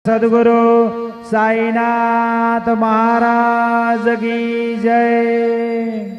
सद्गुरु साईनाथ महाराज की जय।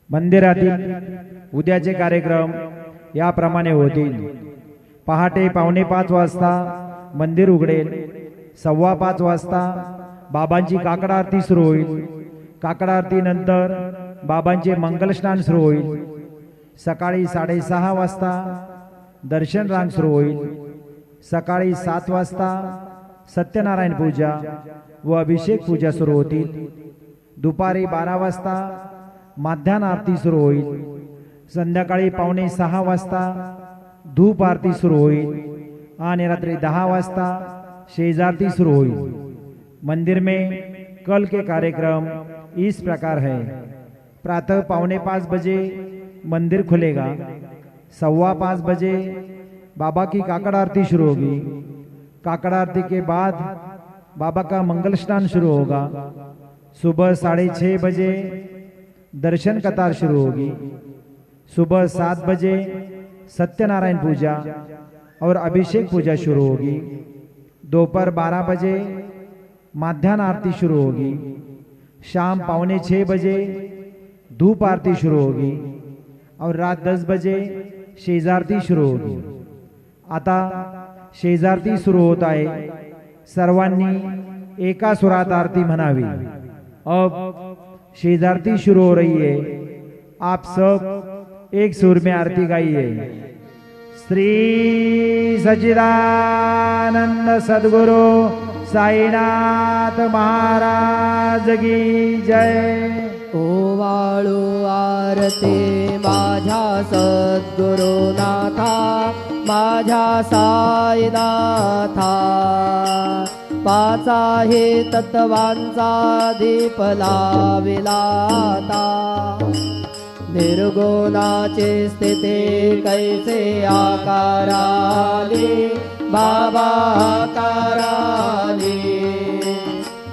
मंदिरातील उद्याचे कार्यक्रम याप्रमाणे होतील। पहाटे 4:45 वाजता मंदिर उघडेल। 5:15 वाजता बाबांची काकड आरती सुरू होईल। काकड आरती नंतर बाबांचे मंगलस्नान सुरू होईल। सकाळी 6:30 वाजता दर्शन रांग सुरू होईल। सकाळी 7 वाजता सत्यनारायण पूजा व अभिषेक पूजा सुरू होतील। दुपारी 12 वाजता माध्यान आरती सुरू होईल। संध्याकाळी 5:45 वाजता धूप आरती सुरू होईल आणि रात्री 10 वाजता शेजारती सुरू होईल। मंदिर में कल के कार्यक्रम इस प्रकार है। प्रातः 4:45 बजे मंदिर खुलेगा। 5:15 बजे बाबा की काकड़ आरती शुरू होगी। काकड़ आरती के बाद बाबा का मंगल स्नान शुरू होगा। सुबह 6:30 बजे दर्शन कतार शुरू होगी। सुबह 7 बजे सत्यनारायण पूजा और अभिषेक पूजा शुरू होगी। दोपहर 12 बजे माध्यान आरती शुरू होगी। शाम 5:45 बजे धूप आरती शुरू होगी और रात 10 बजे शेजारती शुरू होगी। आता शेजारती सुरू होत आहे। सर्वांनी एका सुरात आरती म्हणावी। अब शेजारती शुरू हो रही है। आप सब एक सुर में आरती गाइए। श्री सच्चिदानंद सद्गुरु साईनाथ महाराज की जय। ओवाळू आरती माझ्या सद्गुरुनाथा, माझ्या साईनाथा। पाच आहे तत्वांचा दीप लाविला आता। निर्गुणाची स्थिती कैसे आकाराली, बाबा आकाराली।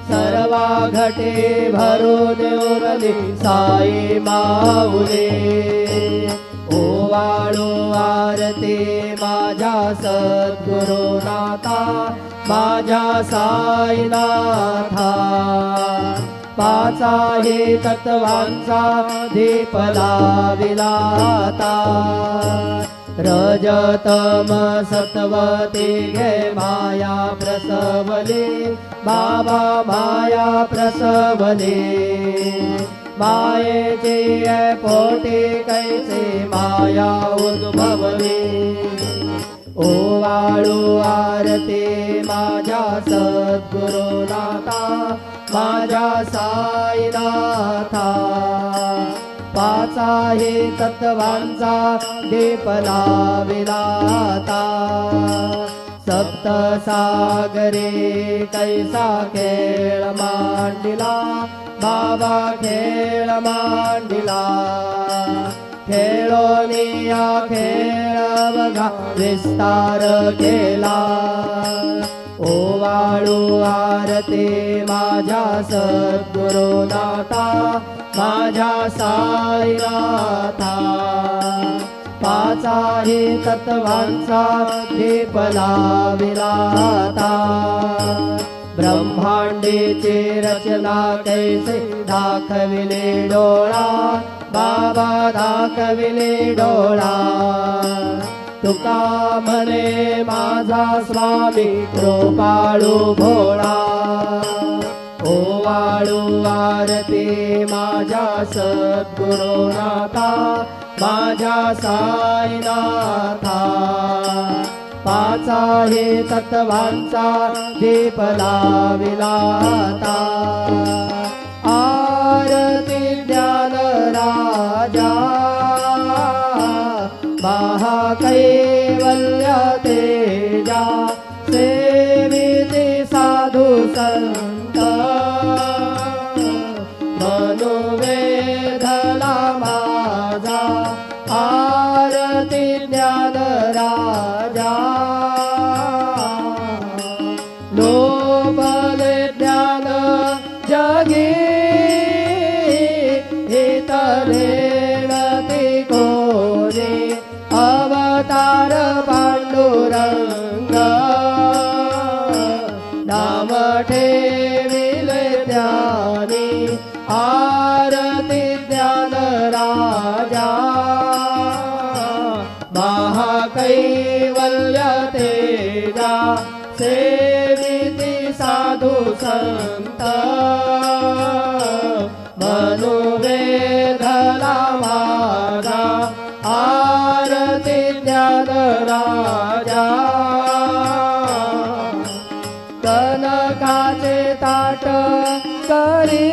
सर्वा घटे भरून उरली साई माऊली। ओवाळू आरती माझ्या सद्गुरुनाथा, माझ्या साईनाथा। पाच आहे तत्वांचा दीप लाविला आता। रजतम सत्वती घे माया प्रसवली, बाबा माया प्रसवली। मायेची पोटी कैसे माया उद्भवली। ओवाळू आरती माझ्या सद्गुरुनाथा, माझ्या साईनाथा। पाच आहे तत्वांचा दीप लाविला आता। सप्तसागरे कैसा खेळ मांडिला, बाबा खेळ मांडिला। खेळोनिया खेळ बघा विस्तार केला। ओवाळू आरती माझ्या सद्गुरुनाथा, माझ्या साईनाथा। पाचाही तत्वांचा दीप लाविला आता ब्रह्मांडीची रचना कैसे दाखविले डोळा बाबा दाखविले डोळा तुका म्हणे माझा स्वामी कृपाळू भोळा ओवाळू आरती माझ्या सद्गुरुनाथा माझ्या साईनाथा पाचाही तत्वांचा दीप लाविला आता आरती ज्ञान राजा महाकैवल्य तेजा सेविती साधू संत मनोवेधला माझा आरती ज्ञान राजा लोभले ज्ञान जगी हितलेणती कोणी अवतार पांडुरंग नाम ठेविले ज्ञानी आरती ज्ञान राजा महाकैवल्य तेजा सेविती साधू संत मनोवेधला माझा आरती ज्ञान राजा कनकाचे ताट करी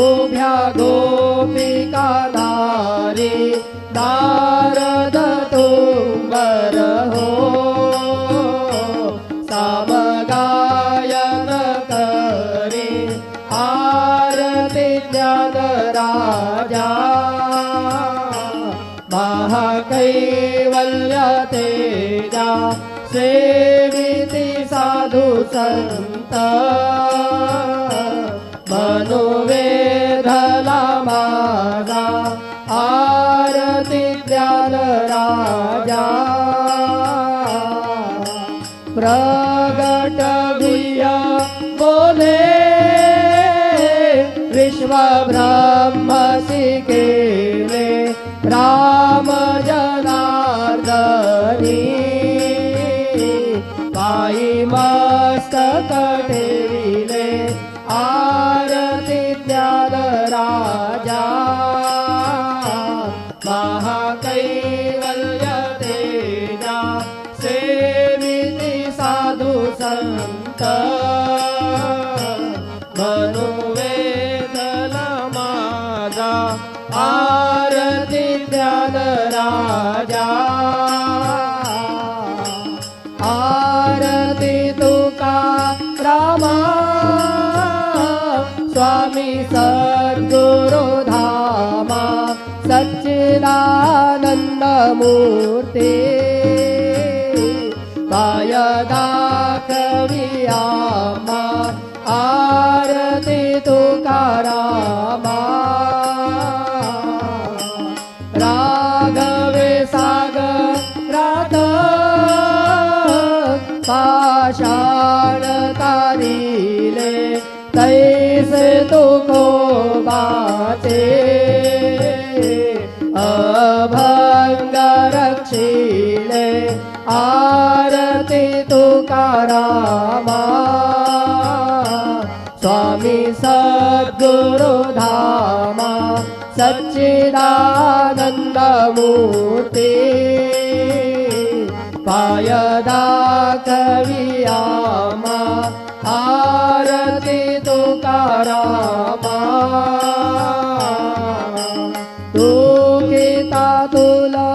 उभ्या गोपिका नारी नारद तुंबर हो सामगायन करी आरती ज्ञान राजा महाकैवल्य तेजा सेविती साधू संत मनोवेधला माझा आरती ज्ञान राजा प्रगट गुह्य बोले विश्व ब्रह्मसी केले राम जनार्दनी पायी मस्तक ठेविले आरती ज्ञान राजा महाकैवल्य तेजा सेविती साधू संत मनोवेधला माझा आरती ज्ञान राजा आरती तुका रामा स्वामी सद्गुरु धामा सच्चिदानंद मूर्ती पाय दाखविया आरती तुकारामा राघवे सागरात पाषाण तारिले तैसे तुकोबाचे अभंग रक्षिले आरती तुकारामा स्वामी सद्गुरु धामा सच्चिदानंद मूर्ती पाय दाखविया आरती तुकारामा तू गीता तुला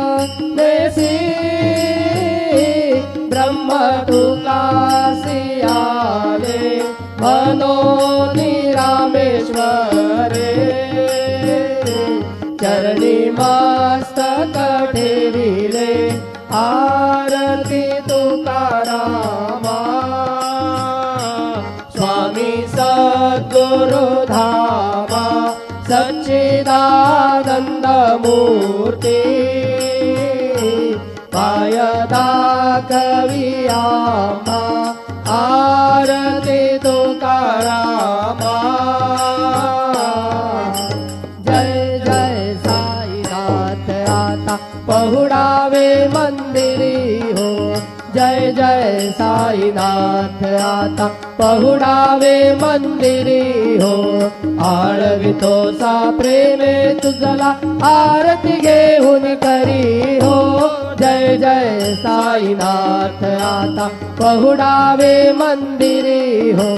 देसी ब्रह्म तुकासियाले मनोनी रामेश्वरे चरणी मस्तक ठेविले आरती तुकारामा स्वामी सद्गुरु धामा सच्चिदानंद मूर्ती मूर्ती पाय दाखवी आम्हा आरती तुकारामा जय जय साईनाथ आता पहुडावे मंदिरी हो जय जय साईनाथ आता पहुडावे मंदिरी हो आळवितो सा प्रेमे तुझला आरती घेऊन करी हो जय जय साईनाथ आता पहुडावे मंदिरी हो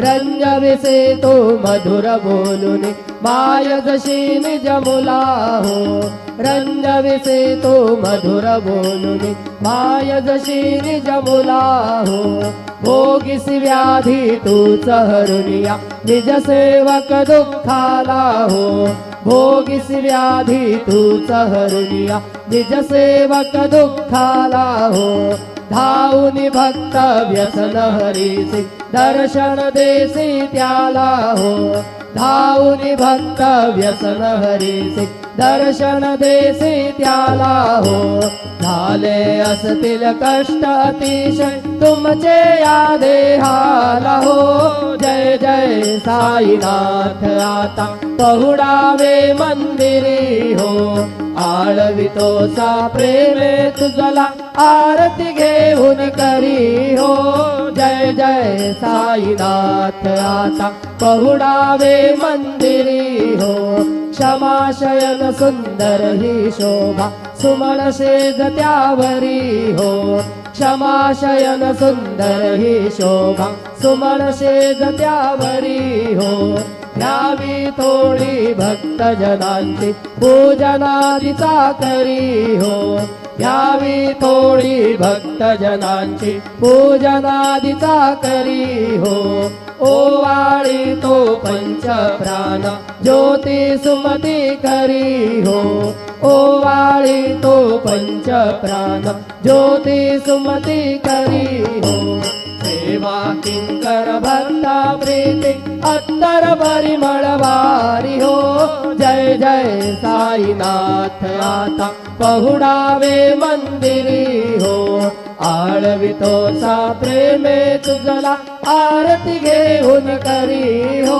रंजविसे तो मधुर बोलून माय जशी निज मुला हो रंजविसे तो मधुर बोलून माय जशी निज मुला हो भोगीस व्याधी तूच हरुनिया निज सेवक दुःखाला हो भोगीस व्याधी तूच हरुनिया निज सेवक दुःखाला हो धावून भक्त व्यसन हरीसी दर्शन देसी त्याला हो धावून भक्त व्यसन हरीसी दर्शन देसी त्याला हो झाले असतील कष्ट अतिशय तुमचे या देहाला हो जय जय साईनाथ आता पहुडावे मंदिरी हो आळवितो सा प्रेमे तुझला आरती घेऊन करी हो जय जय साईनाथ आता पहुडावे मंदिरी हो क्षमाशयन सुंदर ही शोभा सुमन शेज त्यावरी हो क्षमाशयन सुंदर ही शोभा सुमन शेज त्यावरी हो यावी थोडी भक्त जनांची पूजनादिचा करी हो यावी थोडी भक्त जनांची पूजनादिचा करी हो ओवाळी तो पंच प्राण ज्योती सुमती करी हो ओवाळी तो पंच प्राण ज्योती सुमती करी हो सेवा किंकर भक्ता प्रीती अत्तर परिमळवारी हो जय जय साईनाथ आता पहुडावे मंदिरी हो आळवितो सा प्रेमे तुझला आरती घेऊन करी हो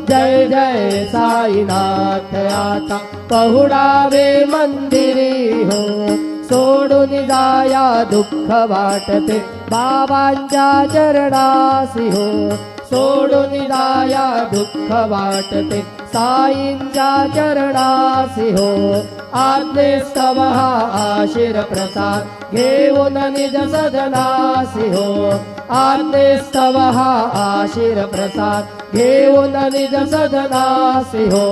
जय जय साईनाथ आता पहुडावे मंदिरी हो सोडून जाया दुःख वाटते बाबांच्या चरणासी हो सोडून जाया दुःख वाटते साईंच्या चरणासी हो आज्ञेस्तव हा आशीर प्रसाद घेऊन निज सदनासी हो आज्ञेस्तव हा आशीर प्रसाद घेऊन निज सदनासी हो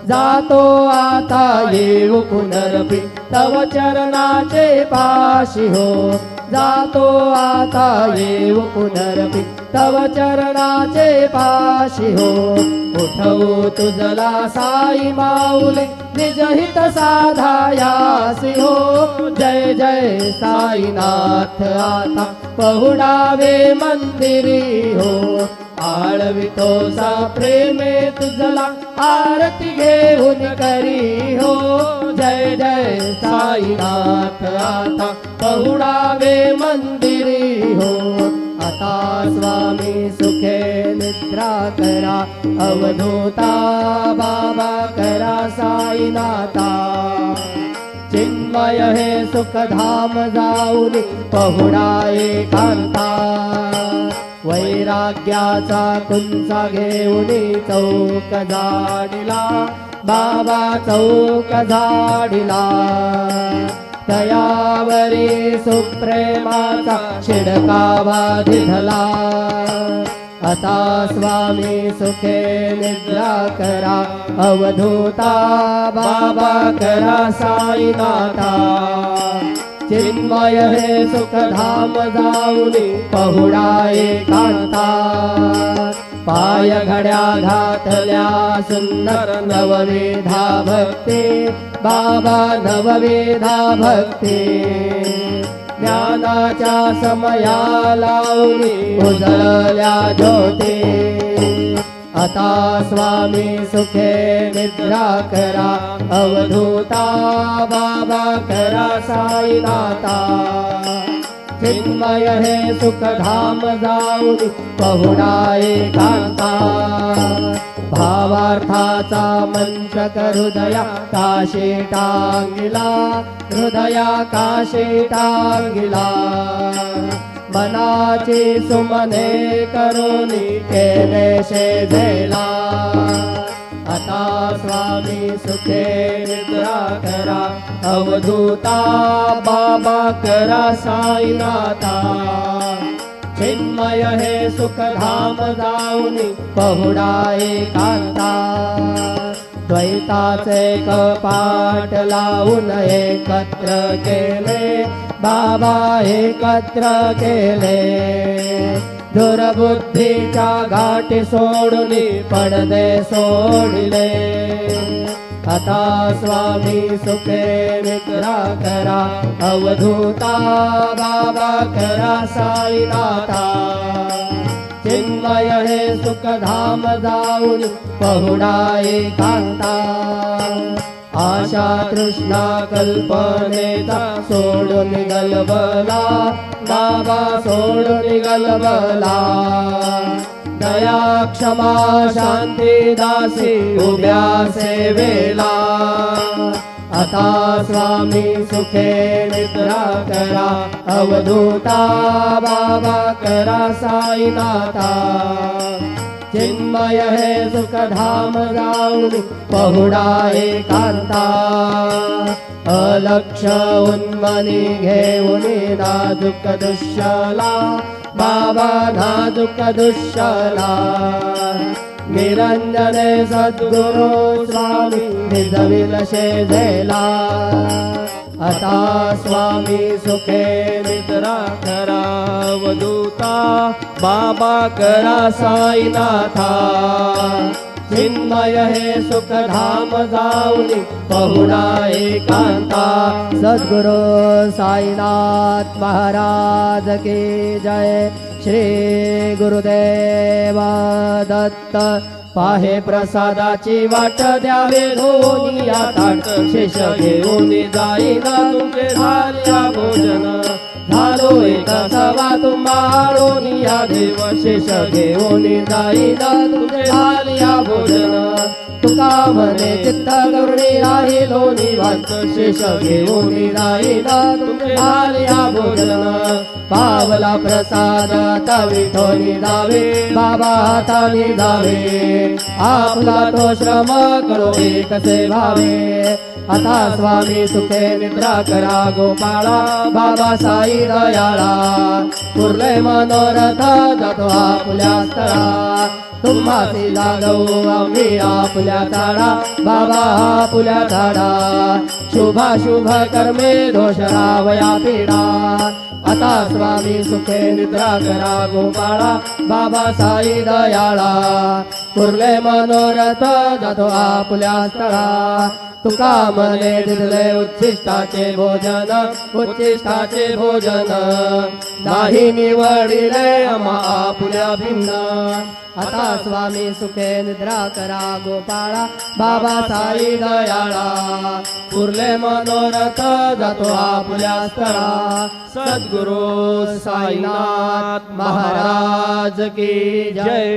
जातो आता येऊ पुनरपी तव चरणाचे पाशी हो जातो आता येऊ पुनरपी तव चरणाचे पाशी हो उठवू तुझला साई माऊली निज हित साधायासी हो जय जय साईनाथ आता पहुडावे मंदिरी हो आळवितो सा प्रेमे तुझला आरती घेऊन करी हो जय जय साईनाथ आता पहुडावे मंदिरी हो आता स्वामी सुखे निद्रा करा अवधूता बाबा करा साईनाथा चिन्मय हे सुखधाम जाऊनी पहुडा एकांता वैराग्याचा कुंचा घेऊनी चौक झाडिला बाबा चौक झाडिला तयावरी सुप्रेमाचा शिडकावा दिधला आता स्वामी सुखे निद्रा करा अवधूता बाबा करा साईनाथा चिन्मय हे सुखधाम जाऊनी पहुडा एकांता पाय घड्या घातल्या सुंदर नवविधा भक्ती बाबा नवविधा भक्ती ज्ञानाच्या समया लावणी उजळल्या ज्योती आता स्वामी सुखे निद्रा करा अवधूता बाबा करा साईनाथा चिन्मय हे सुखधाम जाऊन पहुडा एकांता भावार्थाचा मंत्रक हृदया काशी टांगिला हृदया काशी टांगिला मनाची सुमने करुणी केले शेजेला आता स्वामी सुखे निद्रा करा अवधूता बाबा करा साईनाथा चिन्मय हे सुखधाम जाऊनी पहुडा एकांता द्वैताचे कपाट लावून एकत्र केले बाबा एकत्र केले दुर्बुद्धीच्या घाटी सोडून पडदे सोडले आता स्वामी सुखे निद्रा करा अवधूता बाबा करा साईनाथा चिन्मय हे सुखधाम जाऊन पहुडा एकांता आशा तृष्णा कल्पनेचा सोडून गलबला बाबा सोडून गलबला दया क्षमा शांती दासी उभ्या सेवेला आता स्वामी सुखे निद्रा करा अवधूता बाबा करा साईनाथा चिन्मय हे सुखधाम जाऊन पहुडा एकांता अलक्ष उन्मनी घेऊन नाजुक दुष्यला बाबा नाजुक दुष्यला निरंजने सद्गुरु स्वामी निजविल शेजेला आता स्वामी सुखे निद्रा करा अवधूता बाबा करा साईनाथा चिन्मय हे सुखधाम जाऊनी पहुडा एकांता सद्गुरु साईनाथ महाराज की जय श्री गुरुदेव दत्त पाहे प्रसादाची वाट द्यावे धोनिया ताट शेष घेऊन जाईना तुमचे झाल्या भोजन झालो एक सवा तुम्हाळून या देव शेष घेऊन जाईना तुमचे झाल्या भोजन तुका म्हणे चित्त करुणी राहिलो निवांत शेष घेऊन जाईना तुमचे झाल्या भोजन पावला प्रसाद आता विठोनी जावे बाबा हाताने जावे आपला तो श्रम करो एकसे भावे आता स्वामी सुखे निद्रा करा गोपाळा बाबा साई दयाळा पुरले मनोरथ जातो आपुल्या स्थळा तुम्हासी लागू आम्ही आपुल्या झाडा बाबा आपुल्या झाडा शुभ कर्मे दोष रावया पीडा आता स्वामी सुखे निद्रा करा गोपाळा बाबा साई दयाळा पुरले मनोरथ जातो आपुल्या स्थळा तुका मने दिले उच्छिष्टाचे भोजन नाही निवडिले आम्हा आपुल्या भिन्न आता स्वामी सुखे निद्रा करा गोपाळा बाबा साई दयाळा पुरले मनोरथ जातो आपुल्या स्थळा सद्गुरु साईनाथ महाराज की जय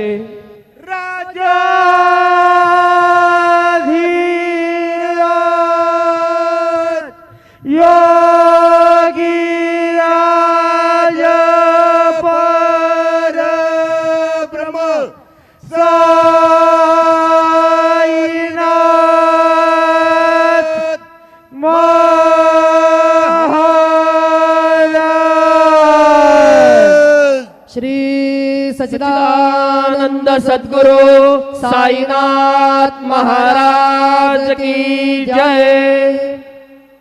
योगी राज पर ब्रह्म साईनाथ महाराज श्री सच्चिदानंद सद्गुरु साईनाथ महाराज की जय।